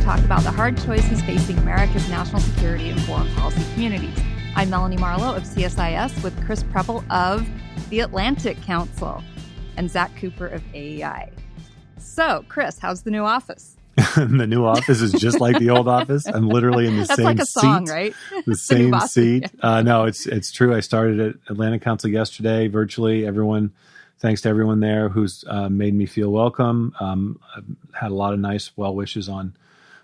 talk about the hard choices facing America's national security and foreign policy communities. I'm Melanie Marlowe of CSIS with Chris Preble of the Atlantic Council and Zack Cooper of AEI. So, Chris, how's the new office? The new office is just like the old office. I'm literally in the That's same like a song, seat. right? The same seat. No, it's true. I started at Atlantic Council yesterday virtually. Thanks to everyone there who's made me feel welcome. I've had a lot of nice well wishes on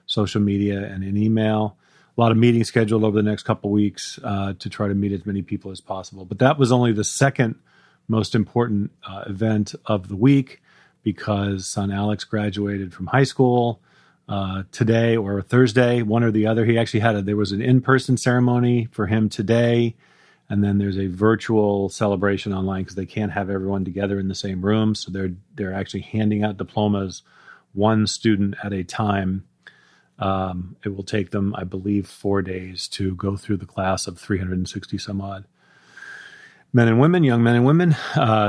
social media and in email. A lot of meetings scheduled over the next couple of weeks to try to meet as many people as possible. But that was only the second most important event of the week, because son Alex graduated from high school today or Thursday, one or the other. He actually there was an in-person ceremony for him today, and then there's a virtual celebration online because they can't have everyone together in the same room. So they're actually handing out diplomas, one student at a time. It will take them, I believe, 4 days to go through the class of 360 some odd men and women, young men and women.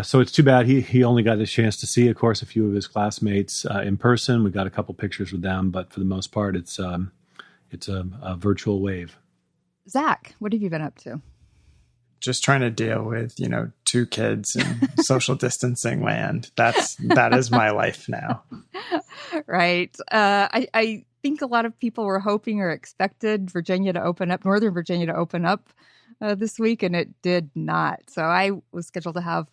So it's too bad he only got a chance to see, of course, a few of his classmates in person. We got a couple pictures with them, but for the most part, it's a virtual wave. Zack, what have you been up to? Just trying to deal with, two kids in social distancing land. That is my life now. Right. I think a lot of people were hoping or expected Northern Virginia to open up this week, and it did not. So I was scheduled to have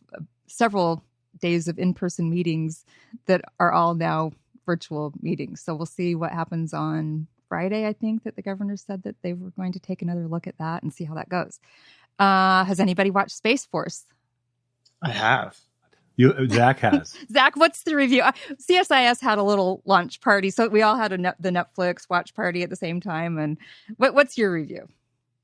several days of in-person meetings that are all now virtual meetings. So we'll see what happens on Friday. I think that the governor said that they were going to take another look at that and see how that goes. Has anybody watched Space Force? I have. Zack has. Zack, what's the review? CSIS had a little launch party, so we all had the Netflix watch party at the same time. And what's your review?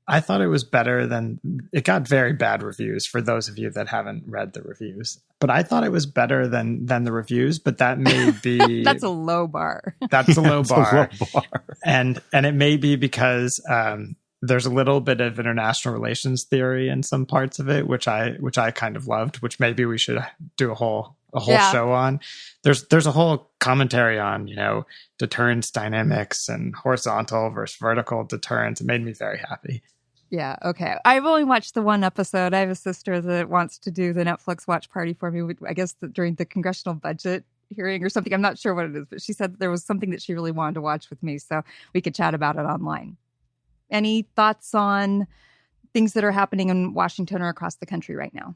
I thought it was better than it got very bad reviews for those of you that haven't read the reviews. But I thought it was better than the reviews. But that may be that's a low bar. That's a low bar, and it may be because there's a little bit of international relations theory in some parts of it, which I kind of loved. Which maybe we should do a whole show on. There's a whole commentary on deterrence dynamics and horizontal versus vertical deterrence. It made me very happy. Yeah, okay. I've only watched the one episode. I have a sister that wants to do the Netflix watch party for me, I guess during the congressional budget hearing or something. I'm not sure what it is, but she said there was something that she really wanted to watch with me, so we could chat about it online. Any thoughts on things that are happening in Washington or across the country right now?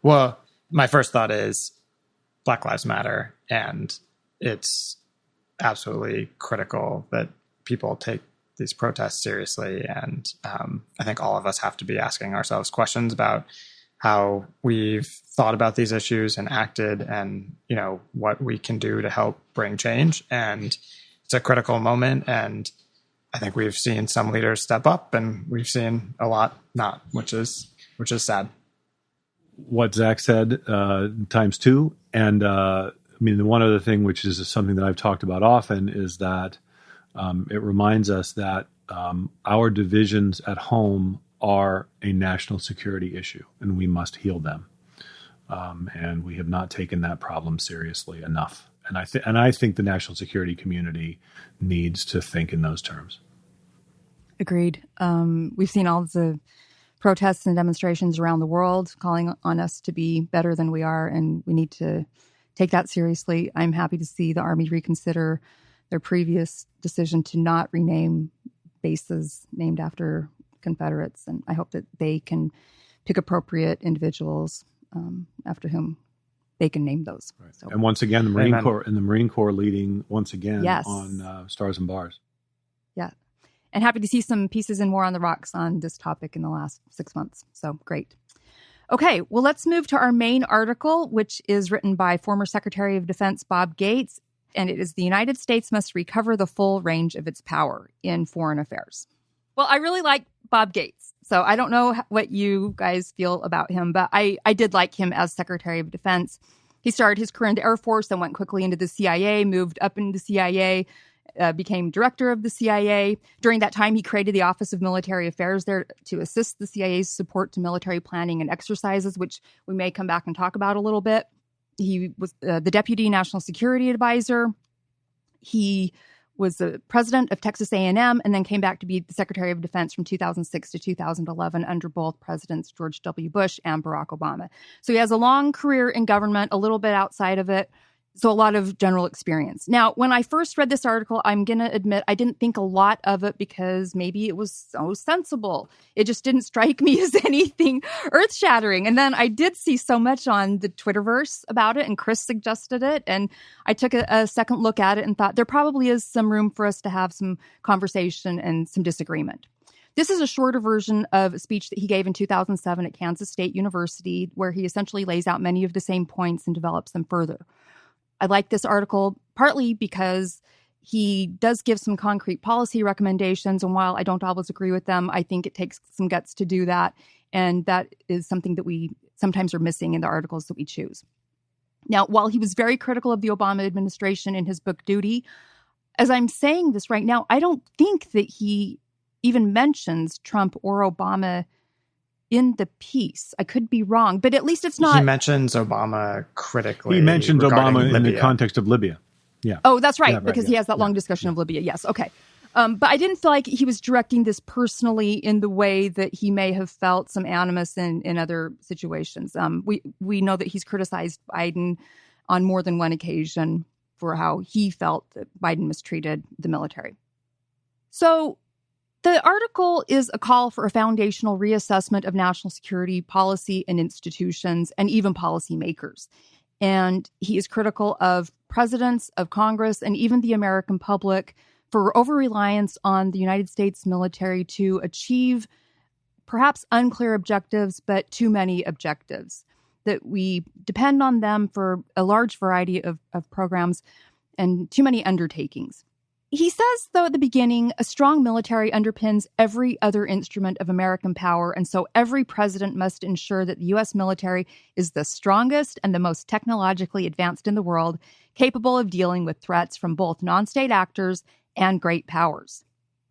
Well, my first thought is Black Lives Matter, and it's absolutely critical that people take these protests seriously. And I think all of us have to be asking ourselves questions about how we've thought about these issues and acted, and what we can do to help bring change. And it's a critical moment, and I think we've seen some leaders step up, and we've seen a lot not, which is sad. What Zack said times two. And the one other thing, which is something that I've talked about often, is that it reminds us that our divisions at home are a national security issue, and we must heal them. And we have not taken that problem seriously enough. And I think the national security community needs to think in those terms. Agreed. We've seen all the protests and demonstrations around the world calling on us to be better than we are, and we need to take that seriously. I'm happy to see the Army reconsider their previous decision to not rename bases named after Confederates, and I hope that they can pick appropriate individuals after whom they can name those. Right. So. And once again, the Marine Corps leading once again on Stars and Bars. Yeah. And happy to see some pieces in War on the Rocks on this topic in the last 6 months. So great. Okay, well, let's move to our main article, which is written by former Secretary of Defense Bob Gates, and it is "The United States Must Recover the Full Range of Its Power in Foreign Affairs." Well, I really like Bob Gates, so I don't know what you guys feel about him, but I did like him as Secretary of Defense. He started his career in the Air Force, then went quickly into the CIA, moved up into the CIA, became director of the CIA. During that time, he created the Office of Military Affairs there to assist the CIA's support to military planning and exercises, which we may come back and talk about a little bit. He was the Deputy National Security Advisor. He was the president of Texas A&M, and then came back to be the Secretary of Defense from 2006 to 2011 under both presidents George W. Bush and Barack Obama. So he has a long career in government, a little bit outside of it, so a lot of general experience. Now, when I first read this article, I'm going to admit I didn't think a lot of it because maybe it was so sensible. It just didn't strike me as anything earth-shattering. And then I did see so much on the Twitterverse about it, and Chris suggested it. And I took a second look at it and thought there probably is some room for us to have some conversation and some disagreement. This is a shorter version of a speech that he gave in 2007 at Kansas State University, where he essentially lays out many of the same points and develops them further. I like this article partly because he does give some concrete policy recommendations. And while I don't always agree with them, I think it takes some guts to do that. And that is something that we sometimes are missing in the articles that we choose. Now, while he was very critical of the Obama administration in his book Duty, as I'm saying this right now, I don't think that he even mentions Trump or Obama in the piece. I could be wrong, but at least it's not. He mentions Obama critically. He mentions Obama Libya. in the context of Libya. Yeah. Oh, that's right, Yeah, because he has that long discussion of Libya. Yes, okay. But I didn't feel like he was directing this personally in the way that he may have felt some animus in other situations. We know that he's criticized Biden on more than one occasion for how he felt that Biden mistreated the military. So the article is a call for a foundational reassessment of national security policy and institutions and even policymakers. And he is critical of presidents, of Congress, and even the American public for over-reliance on the United States military to achieve perhaps unclear objectives, but too many objectives, that we depend on them for a large variety of programs and too many undertakings. He says, though, at the beginning, a strong military underpins every other instrument of American power, and so every president must ensure that the U.S. military is the strongest and the most technologically advanced in the world, capable of dealing with threats from both non-state actors and great powers.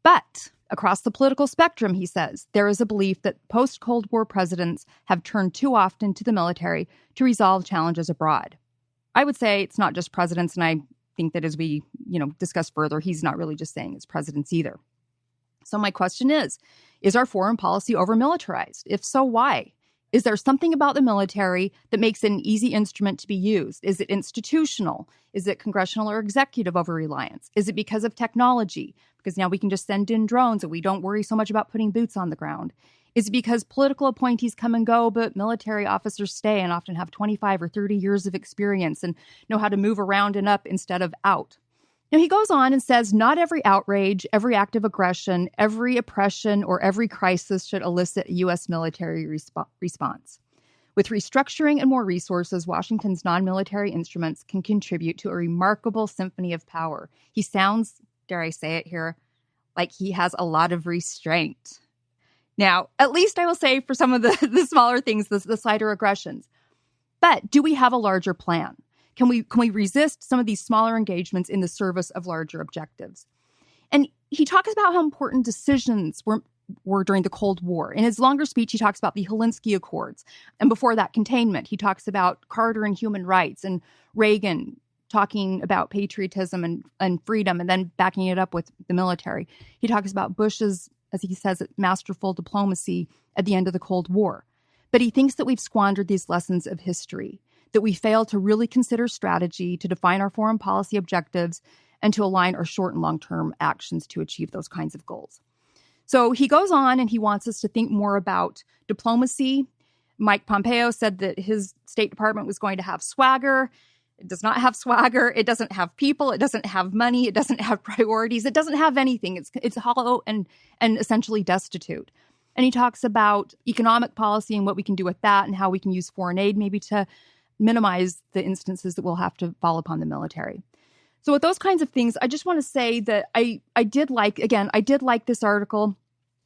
But across the political spectrum, he says, there is a belief that post-Cold War presidents have turned too often to the military to resolve challenges abroad. I would say it's not just presidents, and I think that as we, discuss further, he's not really just saying it's presidents either. So my question is our foreign policy over-militarized? If so, why? Is there something about the military that makes it an easy instrument to be used? Is it institutional? Is it congressional or executive over-reliance? Is it because of technology? Because now we can just send in drones and we don't worry so much about putting boots on the ground. Is it because political appointees come and go, but military officers stay and often have 25 or 30 years of experience and know how to move around and up instead of out? Now, he goes on and says, not every outrage, every act of aggression, every oppression, or every crisis should elicit a U.S. military response. With restructuring and more resources, Washington's non-military instruments can contribute to a remarkable symphony of power. He sounds, dare I say it here, like he has a lot of restraint. Now, at least I will say for some of the smaller things, the slighter aggressions. But do we have a larger plan? Can we resist some of these smaller engagements in the service of larger objectives? And he talks about how important decisions were during the Cold War. In his longer speech, he talks about the Helsinki Accords. And before that, containment. He talks about Carter and human rights and Reagan talking about patriotism and freedom and then backing it up with the military. He talks about Bush's, as he says, masterful diplomacy at the end of the Cold War. But he thinks that we've squandered these lessons of history, that we failed to really consider strategy, to define our foreign policy objectives, and to align our short and long-term actions to achieve those kinds of goals. So he goes on and he wants us to think more about diplomacy. Mike Pompeo said that his State Department was going to have swagger. It does not have swagger. It doesn't have people. It doesn't have money. It doesn't have priorities. It doesn't have anything. It's hollow and essentially destitute. And he talks about economic policy and what we can do with that and how we can use foreign aid maybe to minimize the instances that we'll have to fall upon the military. So with those kinds of things, I just want to say that I did like this article.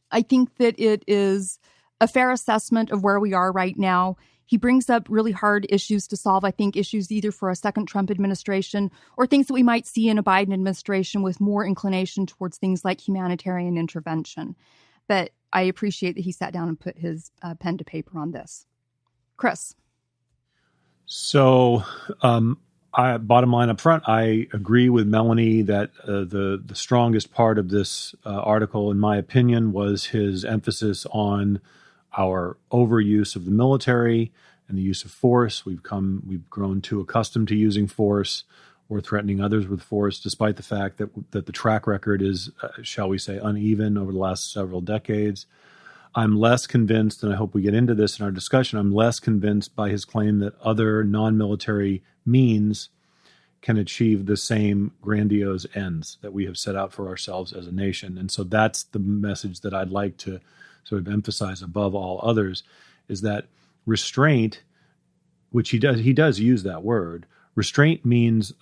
I think that it is a fair assessment of where we are right now. He brings up really hard issues to solve, I think issues either for a second Trump administration or things that we might see in a Biden administration with more inclination towards things like humanitarian intervention. But I appreciate that he sat down and put his pen to paper on this. Chris. So bottom line up front, I agree with Melanie that the strongest part of this article, in my opinion, was his emphasis on our overuse of the military and the use of force. We've grown too accustomed to using force or threatening others with force, despite the fact that the track record is, shall we say, uneven over the last several decades. I'm less convinced, and I hope we get into this in our discussion, I'm less convinced by his claim that other non-military means can achieve the same grandiose ends that we have set out for ourselves as a nation. And so that's the message that I'd like to sort of emphasize above all others, is that restraint, which he does use that word, restraint means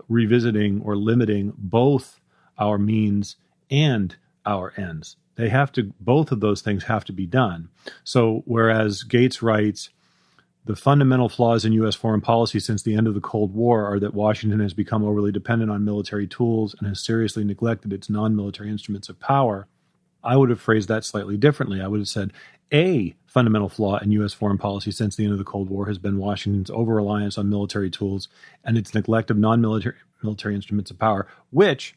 revisiting or limiting both our means and our ends. Both of those things have to be done. So whereas Gates writes, the fundamental flaws in U.S. foreign policy since the end of the Cold War are that Washington has become overly dependent on military tools and has seriously neglected its non-military instruments of power, I would have phrased that slightly differently. I would have said, a fundamental flaw in U.S. foreign policy since the end of the Cold War has been Washington's over-reliance on military tools and its neglect of non-military instruments of power,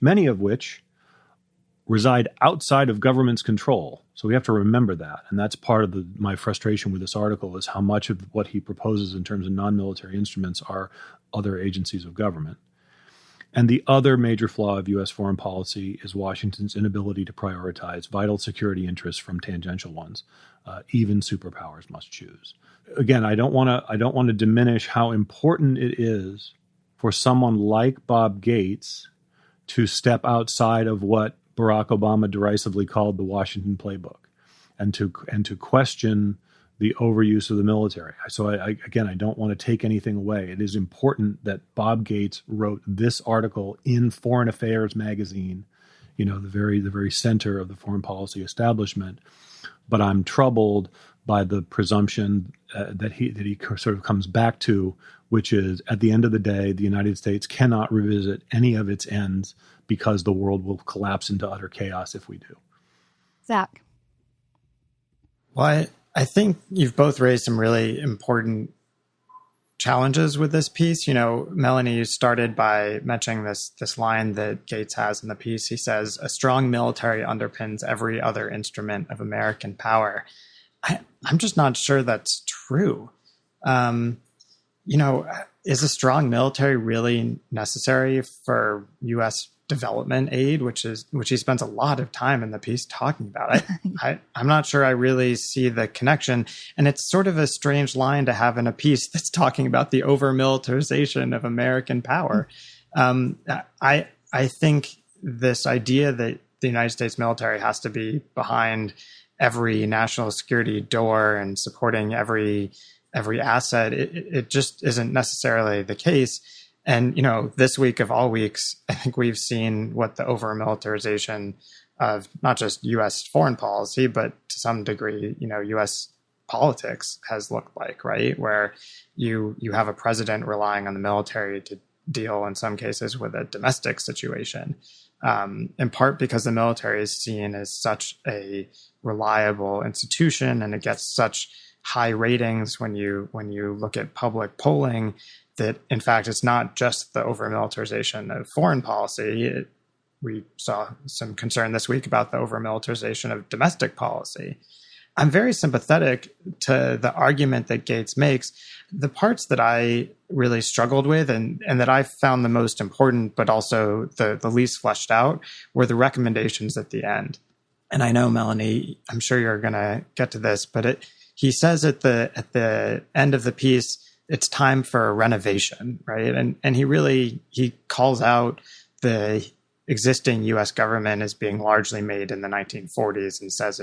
many of which reside outside of government's control. So we have to remember that. And that's part of my frustration with this article, is how much of what he proposes in terms of non-military instruments are other agencies of government. And the other major flaw of U.S. foreign policy is Washington's inability to prioritize vital security interests from tangential ones. Even superpowers must choose. Again, I don't want to diminish how important it is for someone like Bob Gates to step outside of what Barack Obama derisively called the Washington playbook, and to question the overuse of the military. So I don't want to take anything away. It is important that Bob Gates wrote this article in Foreign Affairs magazine, the very center of the foreign policy establishment. But I'm troubled by the presumption that he sort of comes back to, which is, at the end of the day, the United States cannot revisit any of its ends because the world will collapse into utter chaos if we do. Zack. Well, I think you've both raised some really important challenges with this piece. Melanie, you started by mentioning this line that Gates has in the piece. He says, "A strong military underpins every other instrument of American power." I'm just not sure that's true. Is a strong military really necessary for U.S. development aid, which he spends a lot of time in the piece talking about? I'm not sure I really see the connection. And it's sort of a strange line to have in a piece that's talking about the over-militarization of American power. I think this idea that the United States military has to be behind every national security door and supporting every asset, it just isn't necessarily the case. And, this week of all weeks, I think we've seen what the over-militarization of not just U.S. foreign policy, but to some degree, U.S. politics has looked like, right? Where you have a president relying on the military to deal, in some cases, with a domestic situation, in part because the military is seen as such a reliable institution, and it gets such high ratings when you look at public polling, that in fact it's not just the over-militarization of foreign policy. We saw some concern this week about the over-militarization of domestic policy. I'm very sympathetic to the argument that Gates makes. The parts that I really struggled with and that I found the most important, but also the least fleshed out, were the recommendations at the end. And I know, Melanie, I'm sure you're going to get to this, but he says at the end of the piece, it's time for a renovation, right? And he calls out the existing U.S. government as being largely made in the 1940s, and says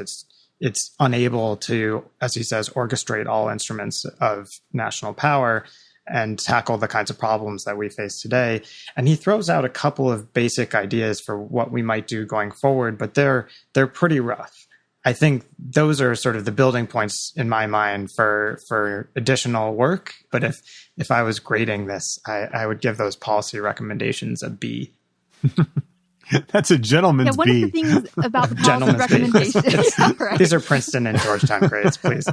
it's unable to, as he says, orchestrate all instruments of national power and tackle the kinds of problems that we face today. And he throws out a couple of basic ideas for what we might do going forward, but they're pretty rough. I think those are sort of the building points in my mind for additional work. But if I was grading this, I would give those policy recommendations a B. That's a gentleman's B. One of the things about the policy recommendations. These are Princeton and Georgetown grades, please.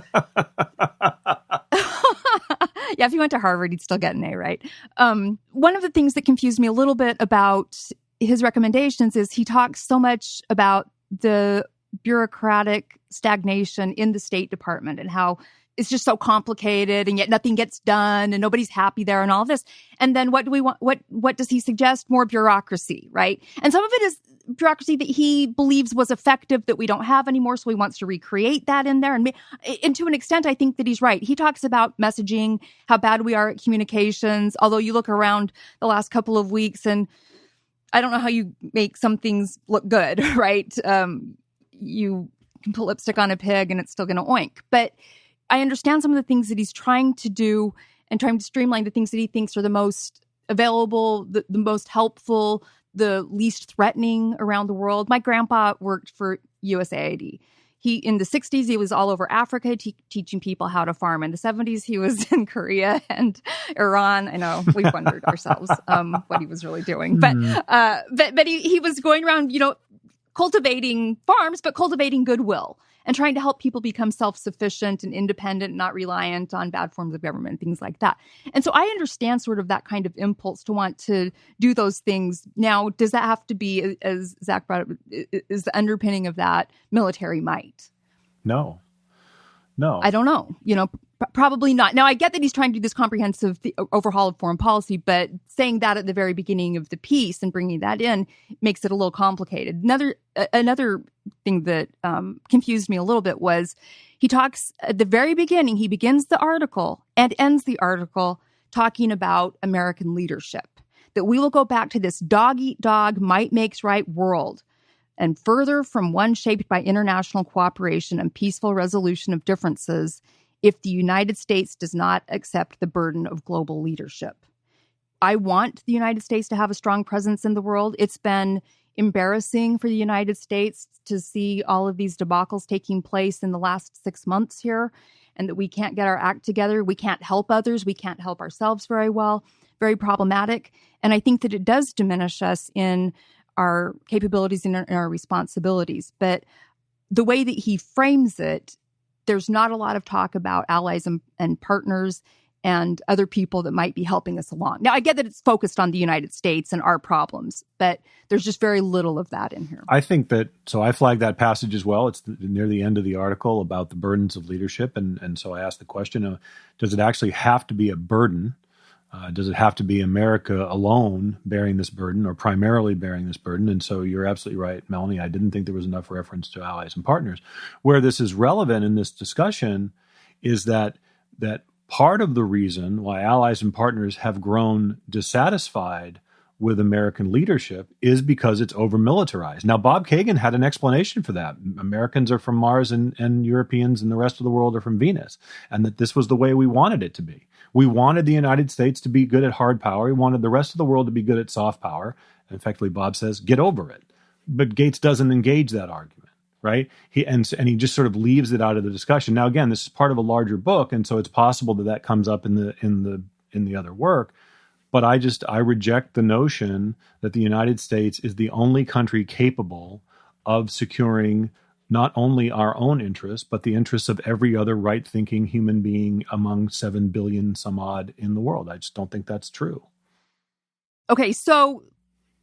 Yeah, if he went to Harvard, he'd still get an A, right? One of the things that confused me a little bit about his recommendations is he talks so much about the bureaucratic stagnation in the State Department and how it's just so complicated and yet nothing gets done and nobody's happy there and all of this. And then what do we want? What does he suggest? More bureaucracy, right? And some of it is bureaucracy that he believes was effective that we don't have anymore. So he wants to recreate that in there. And to an extent, I think that he's right. He talks about messaging, how bad we are at communications. Although you look around the last couple of weeks and I don't know how you make some things look good, right? You can put lipstick on a pig and it's still going to oink. But I understand some of the things that he's trying to do and trying to streamline the things that he thinks are the most available, the most helpful, the least threatening around the world. My grandpa worked for USAID. In the 60s, he was all over Africa teaching people how to farm. In the 70s, he was in Korea and Iran. I know, we've wondered ourselves what he was really doing. But he was going around, cultivating farms, but cultivating goodwill and trying to help people become self-sufficient and independent, not reliant on bad forms of government, things like that. And so I understand sort of that kind of impulse to want to do those things. Now, does that have to be, as Zack brought up, is the underpinning of that military might? No. I don't know. Probably not. Now, I get that he's trying to do this comprehensive overhaul of foreign policy, but saying that at the very beginning of the piece and bringing that in makes it a little complicated. Another thing that confused me a little bit was he talks at the very beginning, he begins the article and ends the article talking about American leadership, that we will go back to this dog-eat-dog, might makes right world, and further from one shaped by international cooperation and peaceful resolution of differences if the United States does not accept the burden of global leadership. I want the United States to have a strong presence in the world. It's been embarrassing for the United States to see all of these debacles taking place in the last 6 months here, and that we can't get our act together. We can't help others. We can't help ourselves very well. Very problematic. And I think that it does diminish us in our capabilities and our responsibilities. But the way that he frames it, there's not a lot of talk about allies and partners and other people that might be helping us along. Now, I get that it's focused on the United States and our problems, but there's just very little of that in here. I think that, so I flagged that passage as well. It's near the end of the article about the burdens of leadership. And so I asked the question, does it actually have to be a burden? Does it have to be America alone bearing this burden or primarily bearing this burden? And so you're absolutely right, Melanie. I didn't think there was enough reference to allies and partners. Where this is relevant in this discussion is that part of the reason why allies and partners have grown dissatisfied with American leadership is because it's over-militarized. Now, Bob Kagan had an explanation for that. Americans are from Mars and Europeans and the rest of the world are from Venus, and that this was the way we wanted it to be. We wanted the United States to be good at hard power. We wanted the rest of the world to be good at soft power. And effectively, Bob says, get over it. But Gates doesn't engage that argument, right? He just sort of leaves it out of the discussion. Now, again, this is part of a larger book, and so it's possible that comes up in the other work. But I reject the notion that the United States is the only country capable of securing not only our own interests, but the interests of every other right-thinking human being among 7 billion some odd in the world. I just don't think that's true. Okay, so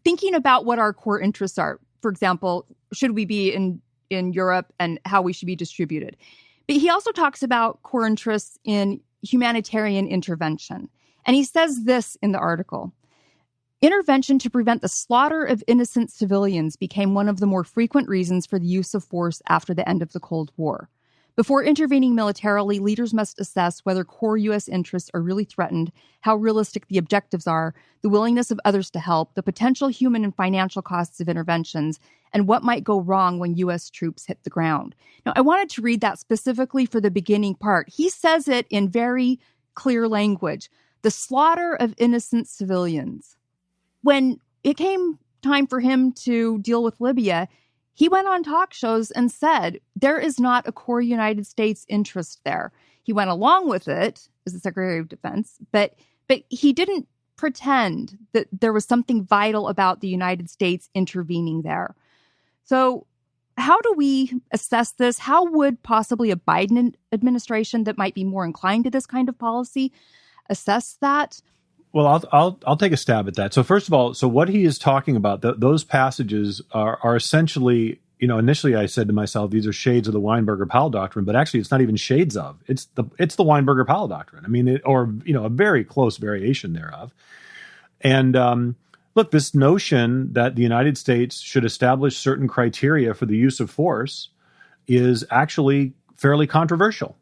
thinking about what our core interests are, for example, should we be in Europe and how we should be distributed? But he also talks about core interests in humanitarian intervention. And he says this in the article: intervention to prevent the slaughter of innocent civilians became one of the more frequent reasons for the use of force after the end of the Cold War. Before intervening militarily, leaders must assess whether core U.S. interests are really threatened, how realistic the objectives are, the willingness of others to help, the potential human and financial costs of interventions, and what might go wrong when U.S. troops hit the ground. Now, I wanted to read that specifically for the beginning part. He says it in very clear language: the slaughter of innocent civilians. When it came time for him to deal with Libya, he went on talk shows and said there is not a core United States interest there. He went along with it as the Secretary of Defense, but he didn't pretend that there was something vital about the United States intervening there. So how do we assess this? How would possibly a Biden administration that might be more inclined to this kind of policy assess that? Well, I'll take a stab at that. So first of all, so what he is talking about, those passages are essentially, initially I said to myself, these are shades of the Weinberger-Powell doctrine, but actually it's not even shades of. It's the Weinberger-Powell doctrine. I mean, a very close variation thereof. And look, this notion that the United States should establish certain criteria for the use of force is actually fairly controversial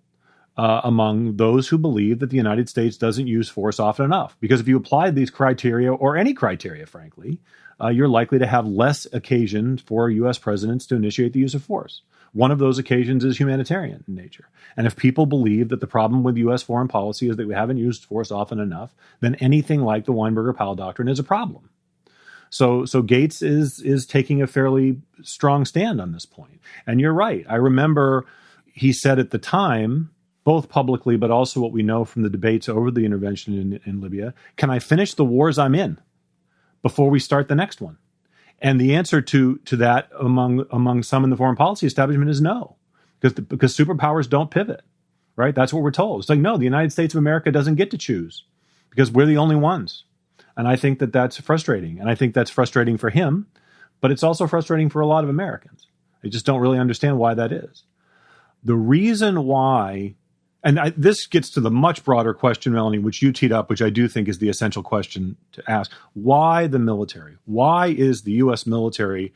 among those who believe that the United States doesn't use force often enough. Because if you apply these criteria, or any criteria, frankly, you're likely to have less occasion for U.S. presidents to initiate the use of force. One of those occasions is humanitarian in nature. And if people believe that the problem with U.S. foreign policy is that we haven't used force often enough, then anything like the Weinberger-Powell doctrine is a problem. So Gates is taking a fairly strong stand on this point. And you're right. I remember he said at the time, both publicly, but also what we know from the debates over the intervention in Libya, can I finish the wars I'm in before we start the next one? And the answer to that among some in the foreign policy establishment is no, because superpowers don't pivot, right? That's what we're told. It's like, no, the United States of America doesn't get to choose because we're the only ones. And I think that that's frustrating. And I think that's frustrating for him, but it's also frustrating for a lot of Americans. They just don't really understand why that is. The reason why, and this gets to the much broader question, Melanie, which you teed up, which I do think is the essential question to ask. Why the military? Why is the U.S. military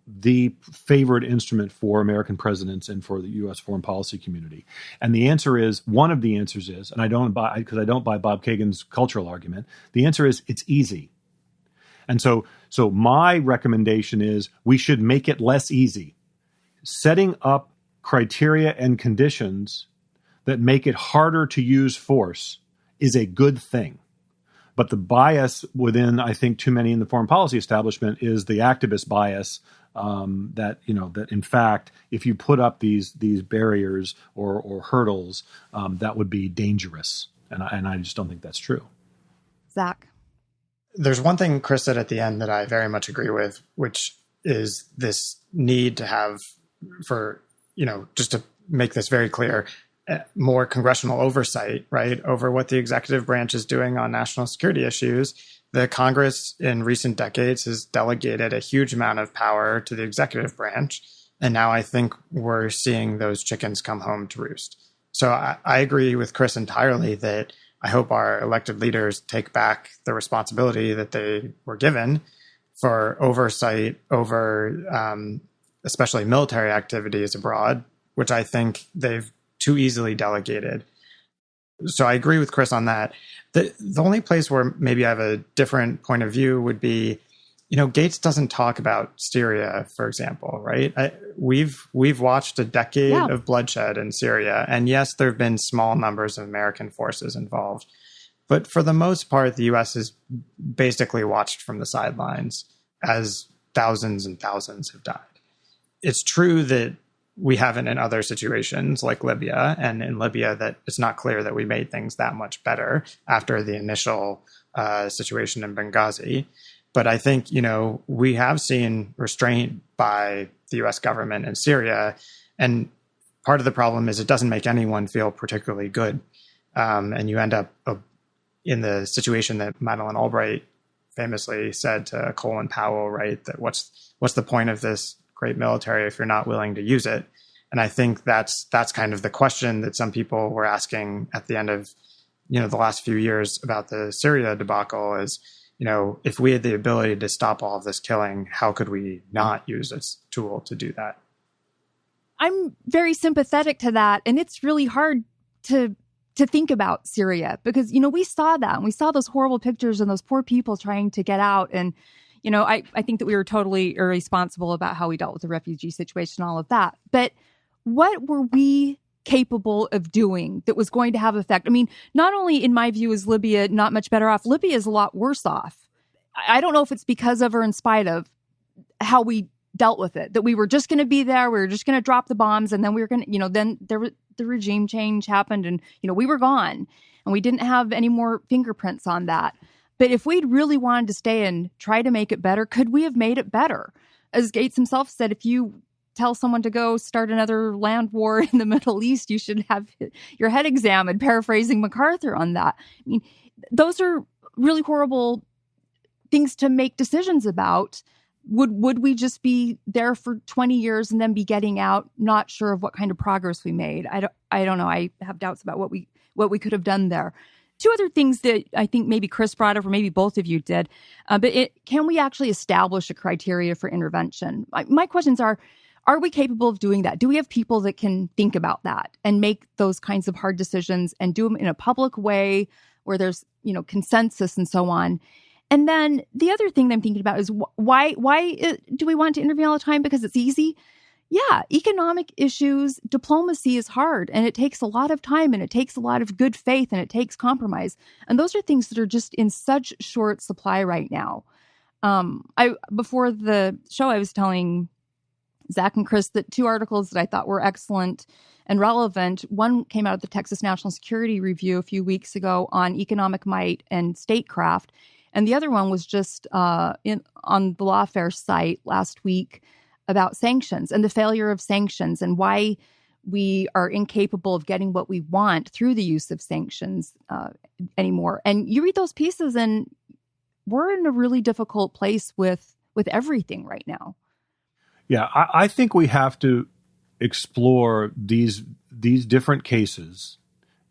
the favored instrument for American presidents and for the U.S. foreign policy community? And the answer is, one of the answers is, and I don't buy Bob Kagan's cultural argument, the answer is it's easy. And so my recommendation is we should make it less easy. Setting up criteria and conditions that make it harder to use force is a good thing. But the bias within, I think, too many in the foreign policy establishment is the activist bias that in fact, if you put up these barriers or hurdles, that would be dangerous. And I just don't think that's true. Zack? There's one thing Chris said at the end that I very much agree with, which is this need to have, for, just to make this very clear, more congressional oversight, right, over what the executive branch is doing on national security issues. The Congress in recent decades has delegated a huge amount of power to the executive branch. And now I think we're seeing those chickens come home to roost. So I agree with Chris entirely that I hope our elected leaders take back the responsibility that they were given for oversight over especially military activities abroad, which I think they've too easily delegated. So I agree with Chris on that. The only place where maybe I have a different point of view would be, Gates doesn't talk about Syria, for example, right? We've watched a decade of bloodshed in Syria. And yes, there have been small numbers of American forces involved. But for the most part, the U.S. has basically watched from the sidelines as thousands and thousands have died. It's true that we haven't in other situations like Libya, and in Libya that it's not clear that we made things that much better after the initial situation in Benghazi. But I think, we have seen restraint by the U.S. government in Syria. And part of the problem is it doesn't make anyone feel particularly good. And you end up in the situation that Madeleine Albright famously said to Colin Powell, right, that what's the point of this great military if you're not willing to use it? And I think that's kind of the question that some people were asking at the end of, the last few years about the Syria debacle is, if we had the ability to stop all of this killing, how could we not use this tool to do that? I'm very sympathetic to that. And it's really hard to think about Syria because, we saw that and we saw those horrible pictures and those poor people trying to get out. And, I think that we were totally irresponsible about how we dealt with the refugee situation, all of that. But what were we capable of doing that was going to have effect? I mean, not only in my view is Libya not much better off, Libya is a lot worse off. I don't know if it's because of or in spite of how we dealt with it, that we were just going to be there. We were just going to drop the bombs. And then we were going to, then the regime change happened and, we were gone and we didn't have any more fingerprints on that. But if we'd really wanted to stay and try to make it better, could we have made it better? As Gates himself said, if you tell someone to go start another land war in the Middle East, you should have your head examined, paraphrasing MacArthur on that. I mean, those are really horrible things to make decisions about. Would we just be there for 20 years and then be getting out, not sure of what kind of progress we made? I don't know. I have doubts about what we could have done there. Two other things that I think maybe Chris brought up, or maybe both of you did, can we actually establish a criteria for intervention? My questions are we capable of doing that? Do we have people that can think about that and make those kinds of hard decisions and do them in a public way where there's, consensus and so on? And then the other thing that I'm thinking about is why do we want to intervene all the time? Because it's easy? Yeah, economic issues, diplomacy is hard, and it takes a lot of time, and it takes a lot of good faith, and it takes compromise. And those are things that are just in such short supply right now. Before the show, I was telling Zack and Chris that two articles that I thought were excellent and relevant. One came out of the Texas National Security Review a few weeks ago on economic might and statecraft. And the other one was just on the Lawfare site last week about sanctions and the failure of sanctions and why we are incapable of getting what we want through the use of sanctions anymore. And you read those pieces and we're in a really difficult place with everything right now. Yeah, I think we have to explore these different cases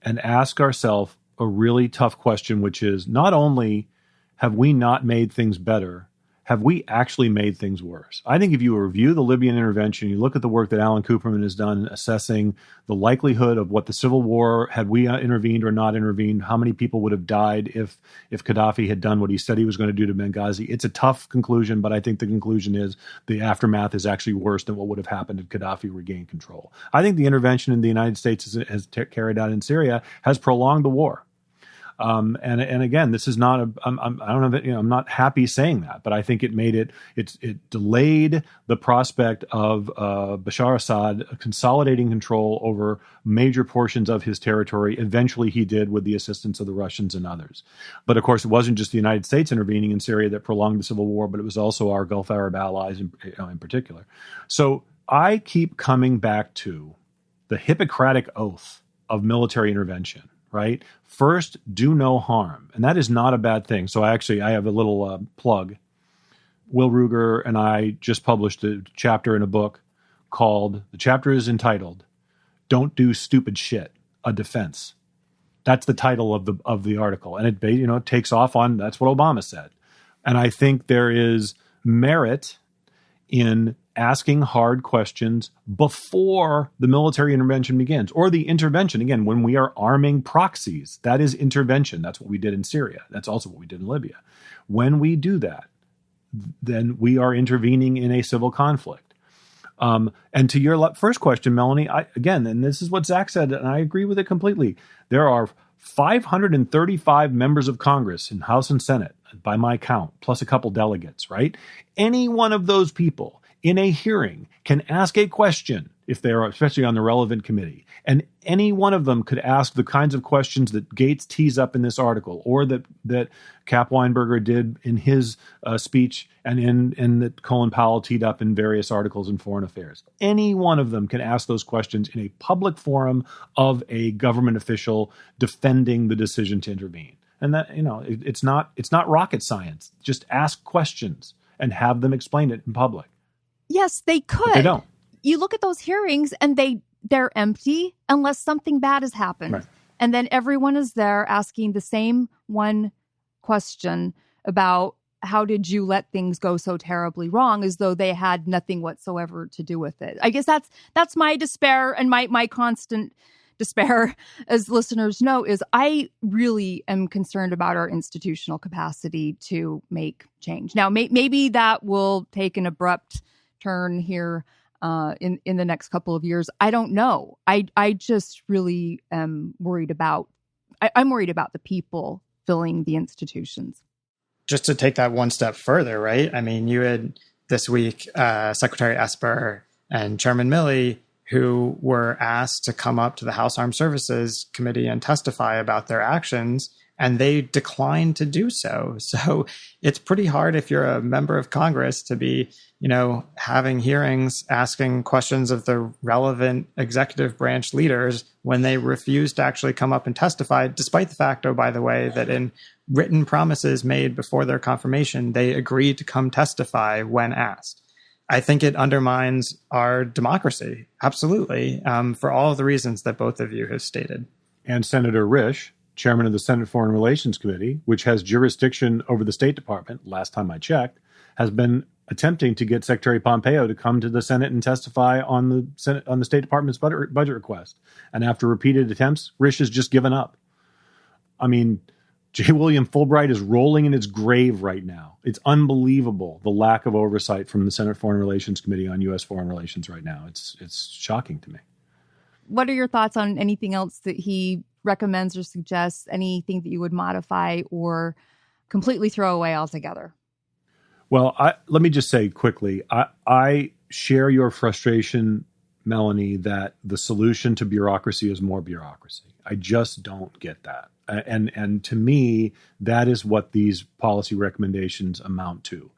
and ask ourselves a really tough question, which is not only have we not made things better, have we actually made things worse? I think if you review the Libyan intervention, you look at the work that Alan Cooperman has done assessing the likelihood of what the civil war, had we intervened or not intervened, how many people would have died if Gaddafi had done what he said he was going to do to Benghazi. It's a tough conclusion, but I think the conclusion is the aftermath is actually worse than what would have happened if Gaddafi regained control. I think the intervention in the United States has carried out in Syria has prolonged the war. And again, this is not I'm not happy saying that, but I think it delayed the prospect of Bashar Assad consolidating control over major portions of his territory. Eventually he did with the assistance of the Russians and others. But of course, it wasn't just the United States intervening in Syria that prolonged the civil war, but it was also our Gulf Arab allies in particular. So I keep coming back to the Hippocratic oath of military intervention. Right? First, do no harm. And that is not a bad thing. So I have a little plug. Will Ruger and I just published a chapter in a book the chapter is entitled, Don't Do Stupid Shit, A Defense. That's the title of the article. And it takes off on, that's what Obama said. And I think there is merit in asking hard questions before the military intervention begins, or the intervention, again, when we are arming proxies. That is intervention. That's what we did in Syria. That's also what we did in Libya. When we do that, then we are intervening in a civil conflict. And to your first question, Melanie, and this is what Zack said, and I agree with it completely. There are 535 members of Congress in House and Senate, by my count, plus a couple delegates, right? Any one of those people in a hearing can ask a question if they're especially on the relevant committee. And any one of them could ask the kinds of questions that Gates tees up in this article, or that Cap Weinberger did in his speech, and that Colin Powell teed up in various articles in Foreign Affairs. Any one of them can ask those questions in a public forum of a government official defending the decision to intervene. And that, it's not rocket science. Just ask questions and have them explain it in public. Yes, they could. But they don't. You look at those hearings and they're empty unless something bad has happened. Right. And then everyone is there asking the same one question about how did you let things go so terribly wrong, as though they had nothing whatsoever to do with it. I guess that's my despair, and my constant despair, as listeners know, is I really am concerned about our institutional capacity to make change. Now, maybe that will take an abrupt turn here in the next couple of years. I don't know. I just really am worried about. I'm worried about the people filling the institutions. Just to take that one step further, right? I mean, you had this week Secretary Esper and Chairman Milley, who were asked to come up to the House Armed Services Committee and testify about their actions. and they declined to do so. So it's pretty hard if you're a member of Congress to be, having hearings, asking questions of the relevant executive branch leaders when they refuse to actually come up and testify, despite the fact, oh, by the way, that in written promises made before their confirmation, they agreed to come testify when asked. I think it undermines our democracy, absolutely, for all of the reasons that both of you have stated. And Senator Risch, chairman of the Senate Foreign Relations Committee, which has jurisdiction over the State Department, last time I checked, has been attempting to get Secretary Pompeo to come to the Senate and testify on the State Department's budget request. And after repeated attempts, Risch has just given up. I mean, J. William Fulbright is rolling in his grave right now. It's unbelievable, the lack of oversight from the Senate Foreign Relations Committee on U.S. foreign relations right now. It's shocking to me. What are your thoughts on anything else that he recommends or suggests, anything that you would modify or completely throw away altogether? Well, let me just say quickly, I share your frustration, Melanie, that the solution to bureaucracy is more bureaucracy. I just don't get that. And to me, that is what these policy recommendations amount to.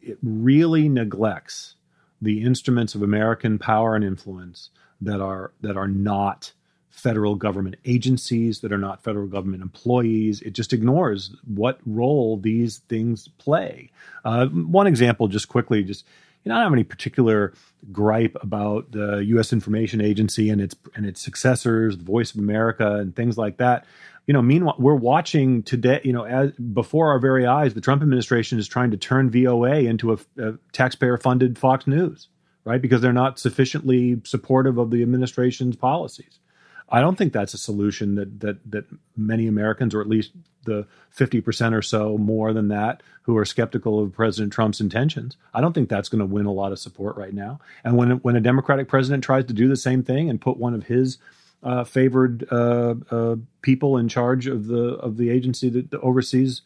It really neglects the instruments of American power and influence that are not federal government agencies, that are not federal government employees. It just ignores what role these things play. One example, just quickly, I don't have any particular gripe about the U.S. Information Agency and its successors, the Voice of America, and things like that. Meanwhile, we're watching today. As before our very eyes, the Trump administration is trying to turn VOA into a taxpayer-funded Fox News, right? Because they're not sufficiently supportive of the administration's policies. I don't think that's a solution that many Americans, or at least the 50% or so more than that, who are skeptical of President Trump's intentions. I don't think that's going to win a lot of support right now. And when a Democratic president tries to do the same thing and put one of his favored people in charge of the agency that oversees,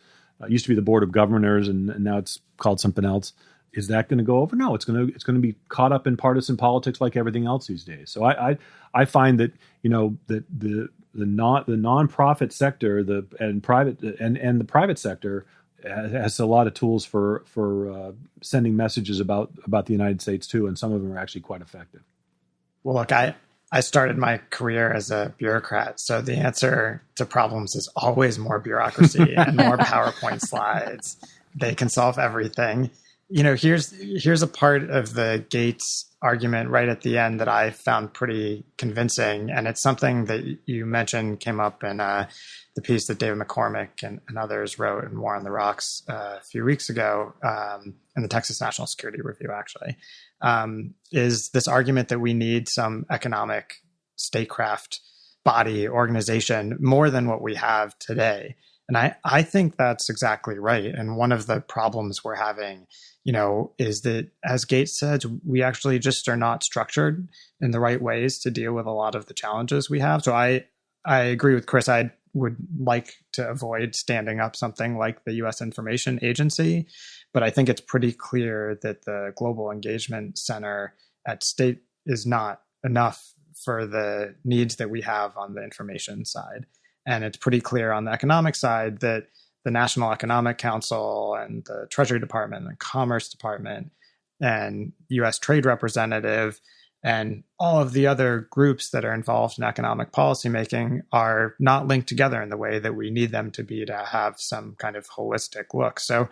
used to be the Board of Governors, and now it's called something else. Is that going to go over? No, it's going to be caught up in partisan politics like everything else these days. So I find that that the nonprofit sector, the private sector has a lot of tools for sending messages about the United States too, and some of them are actually quite effective. Well, look, I started my career as a bureaucrat, so the answer to problems is always more bureaucracy and more PowerPoint slides. They can solve everything. Here's a part of the Gates argument right at the end that I found pretty convincing, and it's something that you mentioned came up in the piece that David McCormick and others wrote in War on the Rocks a few weeks ago in the Texas National Security Review, actually, is this argument that we need some economic statecraft body organization more than what we have today. And I think that's exactly right. And one of the problems we're having is that, as Gates said, we actually just are not structured in the right ways to deal with a lot of the challenges we have. So I agree with Chris. I would like to avoid standing up something like the U.S. Information Agency, but I think it's pretty clear that the Global Engagement Center at state is not enough for the needs that we have on the information side. And it's pretty clear on the economic side that the National Economic Council and the Treasury Department and Commerce Department and U.S. Trade Representative and all of the other groups that are involved in economic policymaking are not linked together in the way that we need them to be to have some kind of holistic look. So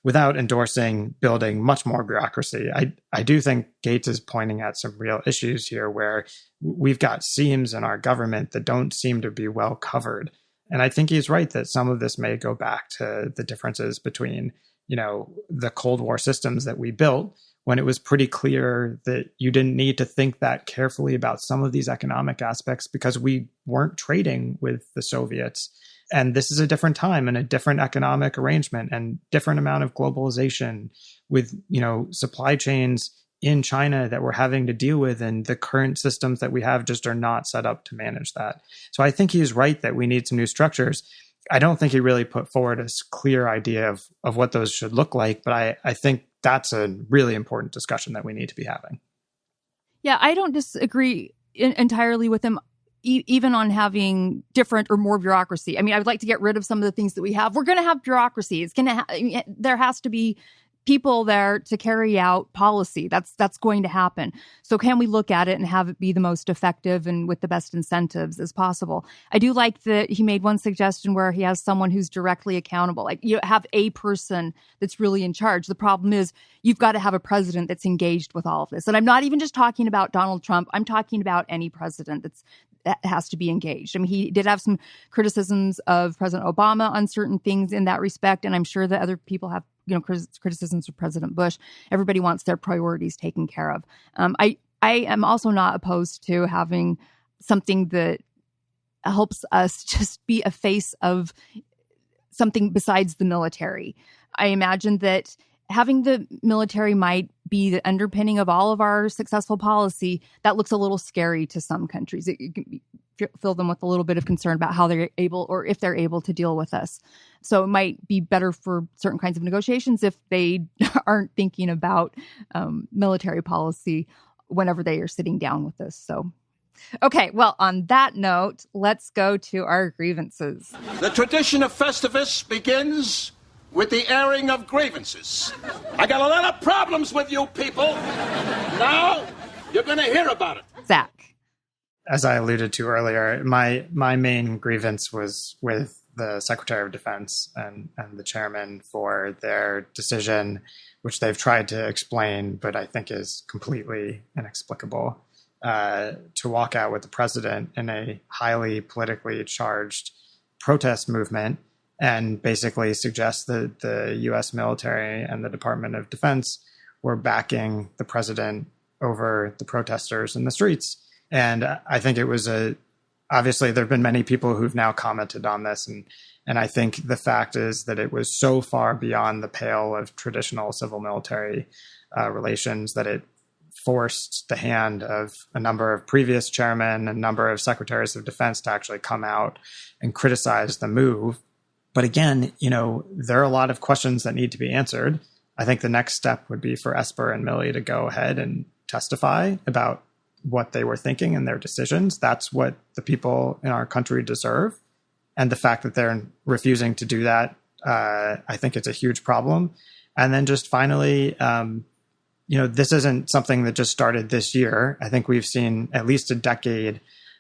without endorsing building much more bureaucracy, I do think Gates is pointing at some real issues here where we've got seams in our government that don't seem to be well covered. And I think he's right that some of this may go back to the differences between, the Cold War systems that we built, when it was pretty clear that you didn't need to think that carefully about some of these economic aspects because we weren't trading with the Soviets. And this is a different time and a different economic arrangement and different amount of globalization with, supply chains in China that we're having to deal with, and the current systems that we have just are not set up to manage that. So I think he's right that we need some new structures. I don't think he really put forward a clear idea of what those should look like, but I think that's a really important discussion that we need to be having. Yeah, I don't disagree entirely with him. even on having different or more bureaucracy. I mean, I would like to get rid of some of the things that we have. We're going to have bureaucracy. It's going to there has to be people there to carry out policy. That's going to happen. So can we look at it and have it be the most effective and with the best incentives as possible? I do like that he made one suggestion where he has someone who's directly accountable. Like, you have a person that's really in charge. The problem is you've got to have a president that's engaged with all of this. And I'm not even just talking about Donald Trump. I'm talking about any president that has to be engaged. I mean, he did have some criticisms of President Obama on certain things in that respect. And I'm sure that other people have, criticisms of President Bush. Everybody wants their priorities taken care of. I am also not opposed to having something that helps us just be a face of something besides the military. I imagine that having the military might be the underpinning of all of our successful policy. That looks a little scary to some countries. It can fill them with a little bit of concern about how they're able, or if they're able to deal with us. So it might be better for certain kinds of negotiations if they aren't thinking about military policy whenever they are sitting down with us. So, okay, well, on that note, let's go to our grievances. The tradition of Festivus begins with the airing of grievances. I got a lot of problems with you people. Now you're going to hear about it. Zack. As I alluded to earlier, my main grievance was with the Secretary of Defense and the chairman for their decision, which they've tried to explain, but I think is completely inexplicable, to walk out with the president in a highly politically charged protest movement and basically suggest that the U.S. military and the Department of Defense were backing the president over the protesters in the streets. And I think it was obviously there have been many people who've now commented on this. And I think the fact is that it was so far beyond the pale of traditional civil military relations that it forced the hand of a number of previous chairmen, a number of secretaries of defense to actually come out and criticize the move. But again, there are a lot of questions that need to be answered. I think the next step would be for Esper and Millie to go ahead and testify about what they were thinking and their decisions. That's what the people in our country deserve. And the fact that they're refusing to do that, I think it's a huge problem. And then just finally, this isn't something that just started this year. I think we've seen at least a decade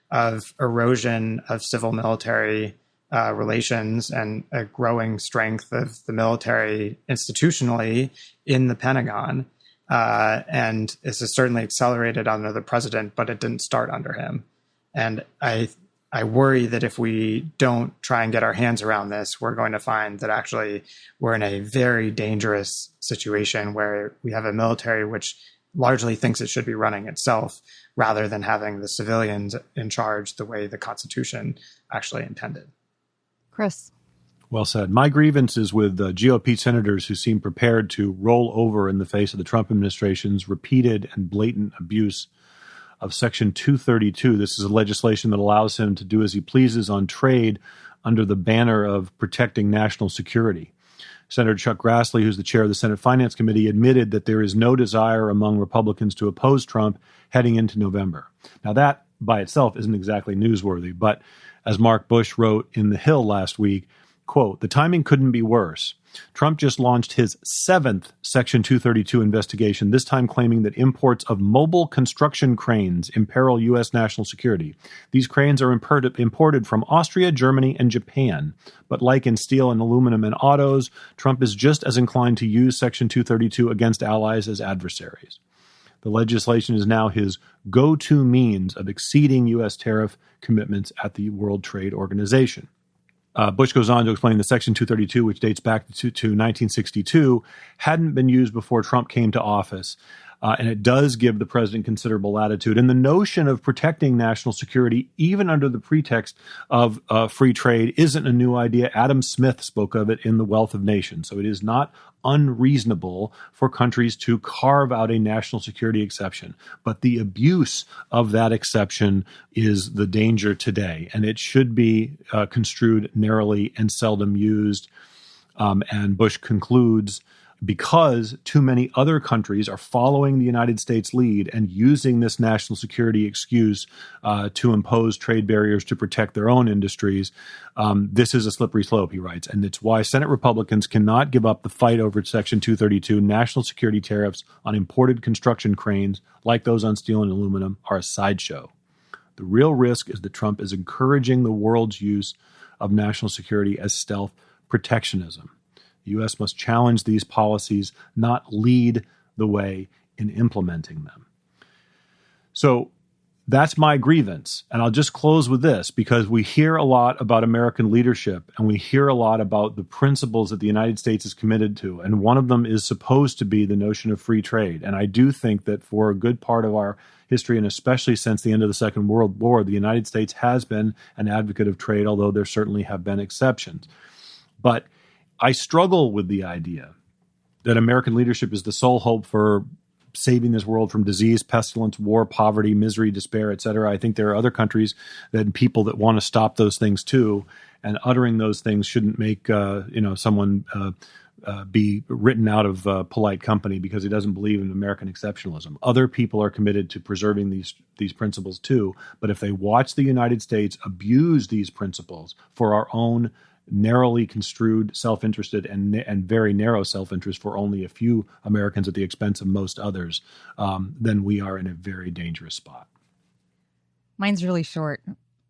of erosion of civil military relations and a growing strength of the military institutionally in the Pentagon. And this is certainly accelerated under the president, but it didn't start under him. And I worry that if we don't try and get our hands around this, we're going to find that actually we're in a very dangerous situation where we have a military which largely thinks it should be running itself rather than having the civilians in charge the way the Constitution actually intended. Chris. Well said. My grievance is with GOP senators who seem prepared to roll over in the face of the Trump administration's repeated and blatant abuse of Section 232. This is a legislation that allows him to do as he pleases on trade under the banner of protecting national security. Senator Chuck Grassley, who's the chair of the Senate Finance Committee, admitted that there is no desire among Republicans to oppose Trump heading into November. Now, that by itself isn't exactly newsworthy, but as Mark Bush wrote in The Hill last week, quote, "The timing couldn't be worse. Trump just launched his 7th Section 232 investigation, this time claiming that imports of mobile construction cranes imperil U.S. national security. These cranes are imported from Austria, Germany, and Japan. But like in steel and aluminum and autos, Trump is just as inclined to use Section 232 against allies as adversaries. The legislation is now his go-to means of exceeding U.S. tariff commitments at the World Trade Organization." Bush goes on to explain that Section 232, which dates back to 1962, hadn't been used before Trump came to office. And it does give the president considerable latitude. And the notion of protecting national security, even under the pretext of free trade, isn't a new idea. Adam Smith spoke of it in The Wealth of Nations. So it is not unreasonable for countries to carve out a national security exception. But the abuse of that exception is the danger today. And it should be construed narrowly and seldom used. And Bush concludes because too many other countries are following the United States lead and using this national security excuse to impose trade barriers to protect their own industries. This is a slippery slope, he writes, and it's why Senate Republicans cannot give up the fight over Section 232. National security tariffs on imported construction cranes, like those on steel and aluminum, are a sideshow. The real risk is that Trump is encouraging the world's use of national security as stealth protectionism. The U.S. must challenge these policies, not lead the way in implementing them. So that's my grievance. And I'll just close with this, because we hear a lot about American leadership and we hear a lot about the principles that the United States is committed to. And one of them is supposed to be the notion of free trade. And I do think that for a good part of our history, and especially since the end of the Second World War, the United States has been an advocate of trade, although there certainly have been exceptions. But I struggle with the idea that American leadership is the sole hope for saving this world from disease, pestilence, war, poverty, misery, despair, etc. I think there are other countries and people that want to stop those things too, and uttering those things shouldn't make someone be written out of polite company because he doesn't believe in American exceptionalism. Other people are committed to preserving these principles too, but if they watch the United States abuse these principles for our own narrowly construed self-interested and very narrow self-interest for only a few Americans at the expense of most others, then we are in a very dangerous spot. Mine's really short.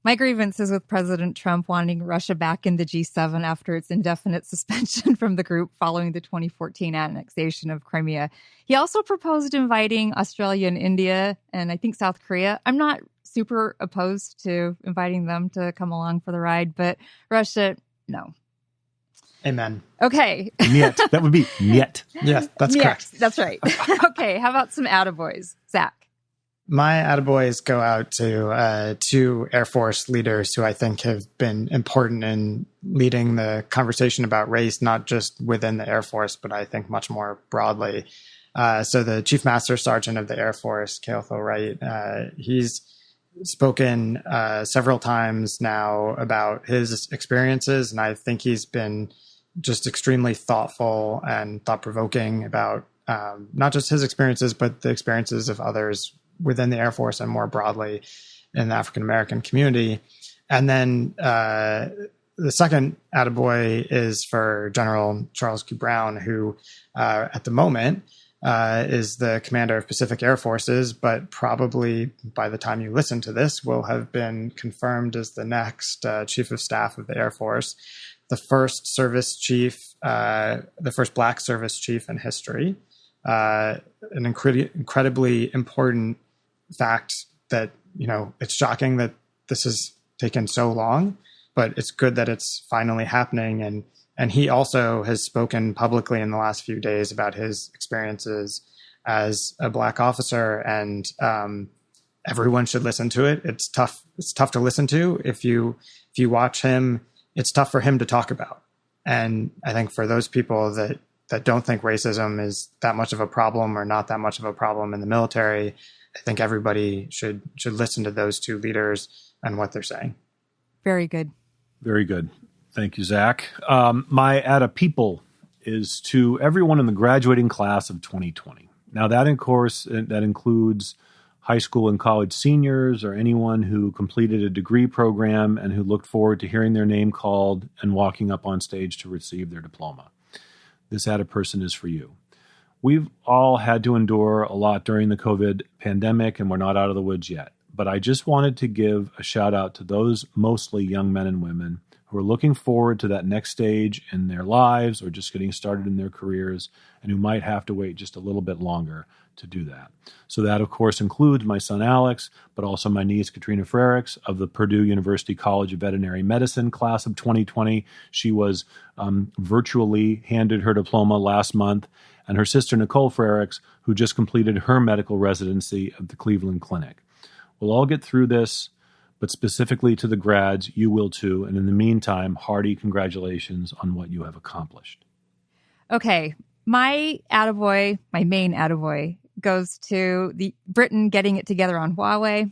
My grievance is with President Trump wanting Russia back in the G7 after its indefinite suspension from the group following the 2014 annexation of Crimea. He also proposed inviting Australia and India and I think South Korea. I'm not super opposed to inviting them to come along for the ride, but Russia, no. Amen. Okay. Niet. That would be niet. Yes, that's correct. That's right. Okay, how about some attaboys? Zach. My attaboys go out to two Air Force leaders who I think have been important in leading the conversation about race, not just within the Air Force, but I think much more broadly. So the Chief Master Sergeant of the Air Force, Keothel Wright, he's spoken several times now about his experiences, and I think he's been just extremely thoughtful and thought-provoking about not just his experiences, but the experiences of others within the Air Force and more broadly in the African-American community. And then the second attaboy is for General Charles Q. Brown, who at the moment is the commander of Pacific Air Forces, but probably by the time you listen to this will have been confirmed as the next Chief of Staff of the Air Force, the first service chief, the first Black service chief in history. An incredibly important fact that, it's shocking that this has taken so long, but it's good that it's finally happening. And he also has spoken publicly in the last few days about his experiences as a Black officer, and everyone should listen to it. It's tough. It's tough to listen to. If you watch him, it's tough for him to talk about. And I think for those people that don't think racism is that much of a problem or not that much of a problem in the military, I think everybody should listen to those two leaders and what they're saying. Very good. Very good. Thank you, Zach. My atta people is to everyone in the graduating class of 2020. Now, that includes high school and college seniors or anyone who completed a degree program and who looked forward to hearing their name called and walking up on stage to receive their diploma. This atta person is for you. We've all had to endure a lot during the COVID pandemic, and we're not out of the woods yet. But I just wanted to give a shout out to those mostly young men and women who are looking forward to that next stage in their lives or just getting started in their careers, and who might have to wait just a little bit longer to do that. So that, of course, includes my son Alex, but also my niece Katrina Frericks of the Purdue University College of Veterinary Medicine class of 2020. She was virtually handed her diploma last month, and her sister Nicole Frericks, who just completed her medical residency at the Cleveland Clinic. We'll all get through this, but specifically to the grads, you will too. And in the meantime, hearty congratulations on what you have accomplished. Okay, my attaboy, my main attaboy, goes to Britain getting it together on Huawei.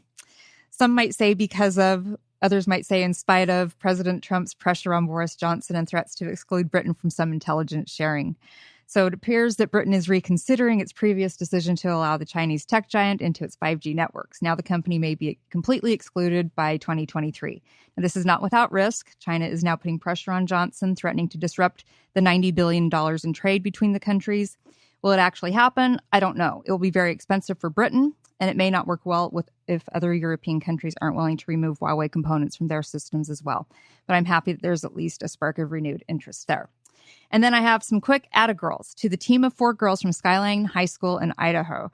Some might say because of, others might say in spite of President Trump's pressure on Boris Johnson and threats to exclude Britain from some intelligence sharing. So it appears that Britain is reconsidering its previous decision to allow the Chinese tech giant into its 5G networks. Now the company may be completely excluded by 2023. Now, this is not without risk. China is now putting pressure on Johnson, threatening to disrupt the $90 billion in trade between the countries. Will it actually happen? I don't know. It will be very expensive for Britain, and it may not work well if other European countries aren't willing to remove Huawei components from their systems as well. But I'm happy that there's at least a spark of renewed interest there. And then I have some quick atta-girls to the team of 4 girls from Skyline High School in Idaho,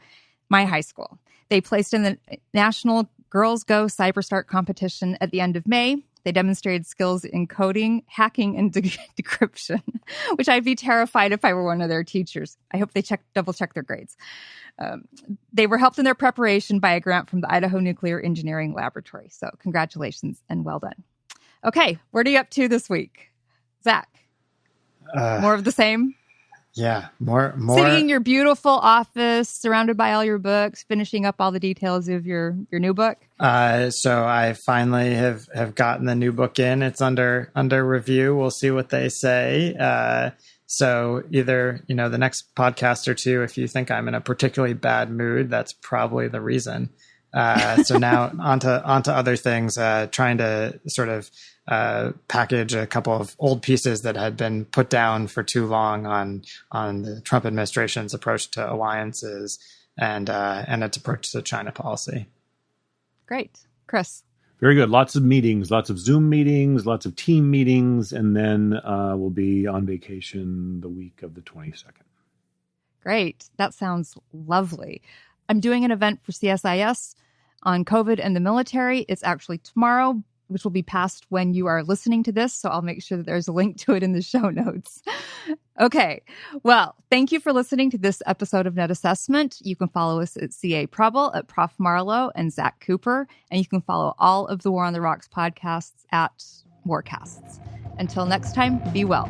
my high school. They placed in the National Girls Go CyberStart competition at the end of May. They demonstrated skills in coding, hacking, and decryption, which I'd be terrified if I were one of their teachers. I hope they double-check their grades. They were helped in their preparation by a grant from the Idaho Nuclear Engineering Laboratory. So congratulations and well done. Okay, what are you up to this week? Zack? More of the same? Yeah, more. Sitting in your beautiful office, surrounded by all your books, finishing up all the details of your new book. So I finally have gotten the new book in. It's under review. We'll see what they say. So either the next podcast or two, if you think I'm in a particularly bad mood, that's probably the reason. So now onto other things. Trying to sort of package a couple of old pieces that had been put down for too long on the Trump administration's approach to alliances and its approach to China policy. Great. Chris? Very good. Lots of meetings, lots of Zoom meetings, lots of team meetings, and then we'll be on vacation the week of the 22nd. Great. That sounds lovely. I'm doing an event for CSIS on COVID and the military. It's actually tomorrow, which will be passed when you are listening to this. So I'll make sure that there's a link to it in the show notes. Okay. Well, thank you for listening to this episode of Net Assessment. You can follow us at CA Preble, at Prof. Marlowe, and Zack Cooper. And you can follow all of the War on the Rocks podcasts at Warcasts. Until next time, be well.